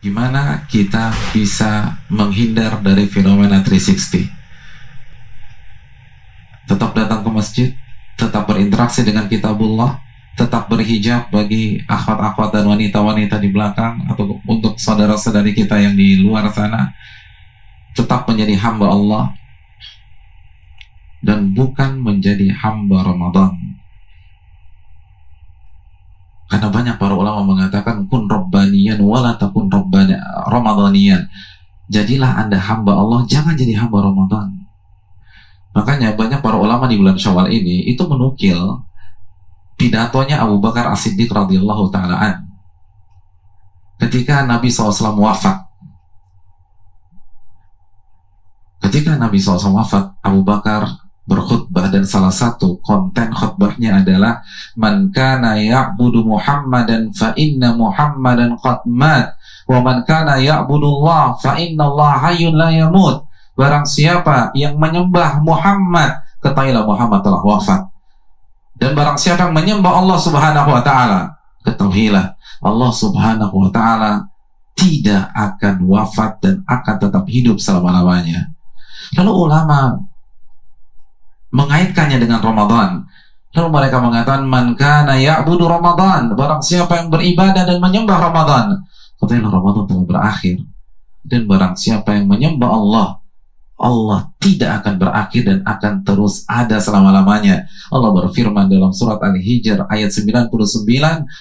Gimana kita bisa menghindar dari fenomena 360? Tetap datang ke masjid, tetap berinteraksi dengan kitabullah, tetap berhijab bagi akhwat-akhwat dan wanita-wanita di belakang, atau untuk saudara-saudari kita yang di luar sana, tetap menjadi hamba Allah dan bukan menjadi hamba Ramadan. Karena banyak para ulama mengatakan kun rabbaniyan wala takun ramadhaniyan. Jadilah Anda hamba Allah, jangan jadi hamba Ramadan. Makanya banyak para ulama di bulan Syawal ini itu menukil pidatonya Abu Bakar As-Siddiq radhiyallahu ta'ala an ketika Nabi SAW wafat. Ketika Nabi SAW wafat, Abu Bakar berkhutbah dan salah satu konten khutbahnya adalah man kana ya'budu Muhammadan fa inna Muhammadan qad mat wa man kana ya'budullah fa inna Allah hayyun la yamut. Barang siapa yang menyembah Muhammad, ketahuilah Muhammad telah wafat. Dan barang siapa yang menyembah Allah Subhanahu wa taala, ketahuilah Allah Subhanahu wa taala tidak akan wafat dan akan tetap hidup selama-lamanya. Lalu ulama mengaitkannya dengan Ramadan. Lalu mereka mengatakan man kana ya'budu Ramadan, barang siapa yang beribadah dan menyembah Ramadan, katanya Ramadan telah berakhir. Dan barang siapa yang menyembah Allah, Allah tidak akan berakhir dan akan terus ada selama-lamanya. Allah berfirman dalam surat Al-Hijr ayat 99,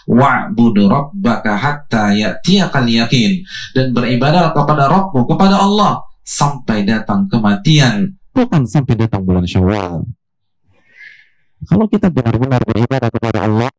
wa'budu rabbaka hatta ya'tiyakal yakin, dan beribadah kepada Rabbmu, kepada Allah sampai datang kematian, bukan sampai datang bulan Syawal. Kalau kita benar-benar beribadah kepada Allah,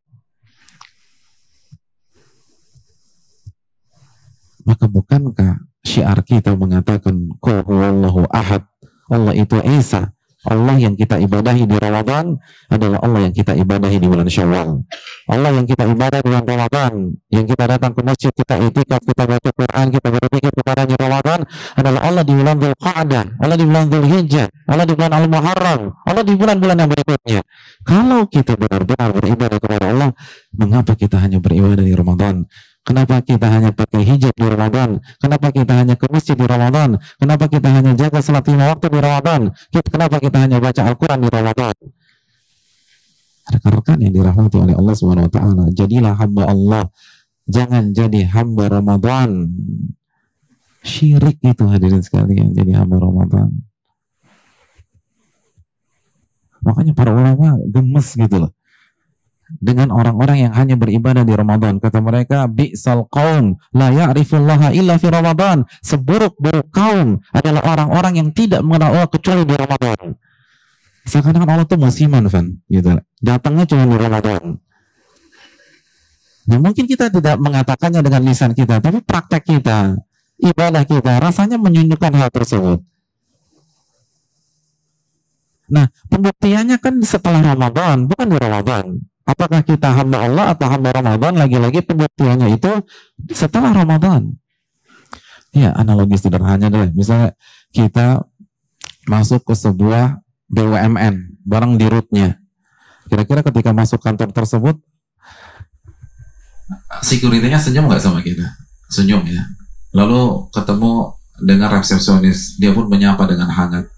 maka bukankah syiar kita mengatakan qul huwallahu ahad, Allah itu Esa. Allah yang kita ibadahi di Ramadan adalah Allah yang kita ibadahi di bulan Syawal. Allah yang kita ibadah di bulan Ramadan, yang kita datang ke masjid, kita itikaf, kita baca Quran, kita berzikir kepadanya Ramadan, adalah Allah di bulan Dzulqa'dah, Allah di bulan Dzulhijjah, Allah di bulan Al-Muharram, Allah di bulan-bulan yang berikutnya. Kalau kita benar-benar beribadah kepada Allah, mengapa kita hanya beribadah di Ramadan? Kenapa kita hanya pakai hijab di Ramadan? Kenapa kita hanya ke masjid di Ramadan? Kenapa kita hanya jaga salat 5 waktu di Ramadan? Kenapa kita hanya baca Al-Quran di Ramadan? Rekan-rekan yang dirahmati oleh Allah Subhanahu wa taala, jadilah hamba Allah, jangan jadi hamba Ramadan. Syirik itu hadirin sekalian, jadi hamba Ramadan. Makanya para ulama gemes gitu loh dengan orang-orang yang hanya beribadah di Ramadan. Kata mereka, bi'sal qaum la ya'rifullaha illa fi Ramadan. Seburuk-buruk kaum adalah orang-orang yang tidak mengenal Allah kecuali di Ramadan. Seakan-akan Allah itu musiman, Van, gitu. Datangnya cuma di Ramadan. Nah, mungkin kita tidak mengatakannya dengan lisan kita, tapi praktek kita, ibadah kita rasanya menunjukkan hal tersebut. Nah, pembuktiannya kan setelah Ramadan, bukan di Ramadan. Apakah kita hamba Allah atau hamba Ramadan? Lagi-lagi pembuktiannya itu setelah Ramadan. Ya, analogi sederhananya deh. Misalnya kita masuk ke sebuah BUMN, bareng di rootnya. Kira-kira ketika masuk kantor tersebut, security-nya senyum nggak sama kita? Senyum ya. Lalu ketemu dengan resepsionis, dia pun menyapa dengan hangat.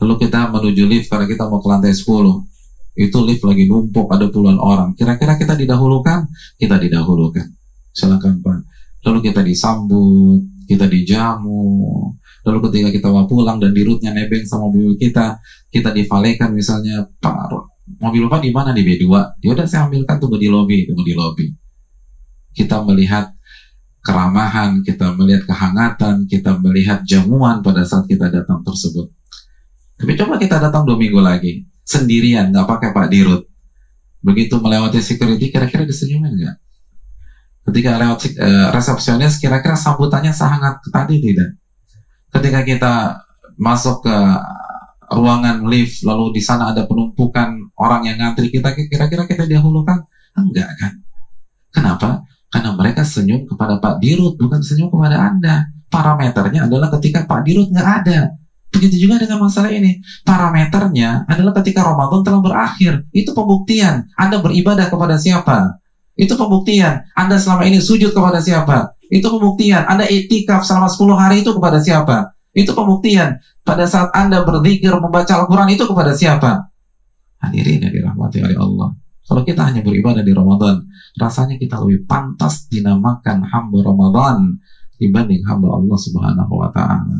Lalu kita menuju lift karena kita mau ke lantai 10. Itu lift lagi numpuk, ada puluhan orang. Kira-kira kita didahulukan? Kita didahulukan. Silakan Pak. Lalu kita disambut, kita dijamu. Lalu ketika kita mau pulang dan di rootnya nebeng sama mobil kita divalekan misalnya, Pak, mobil Bapak di mana? Di B2. Ya udah saya ambilkan, tunggu di lobi. Kita melihat keramahan, kita melihat kehangatan, kita melihat jamuan pada saat kita datang tersebut. Tapi coba kita datang 2 minggu lagi sendirian, nggak pakai Pak Dirut. Begitu melewati security, kira-kira disenyumin nggak? Ketika lewat resepsionis, kira-kira sambutannya sehangat tadi tidak? Ketika kita masuk ke ruangan lift, lalu di sana ada penumpukan orang yang ngantri, kira-kira kita dahulukan? Enggak kan? Kenapa? Karena mereka senyum kepada Pak Dirut, bukan senyum kepada Anda. Parameternya adalah ketika Pak Dirut nggak ada. Begitu juga dengan masalah ini. Parameternya adalah ketika Ramadan telah berakhir. Itu pembuktian Anda beribadah kepada siapa. Itu pembuktian Anda selama ini sujud kepada siapa. Itu pembuktian. Anda iktikaf selama 10 hari itu kepada siapa? Itu pembuktian. Pada saat Anda berzikir membaca Al-Quran itu kepada siapa? Hadirin yang dirahmati oleh Allah. Kalau kita hanya beribadah di Ramadan, rasanya kita lebih pantas dinamakan hamba Ramadan dibanding hamba Allah Subhanahu wa Ta'ala.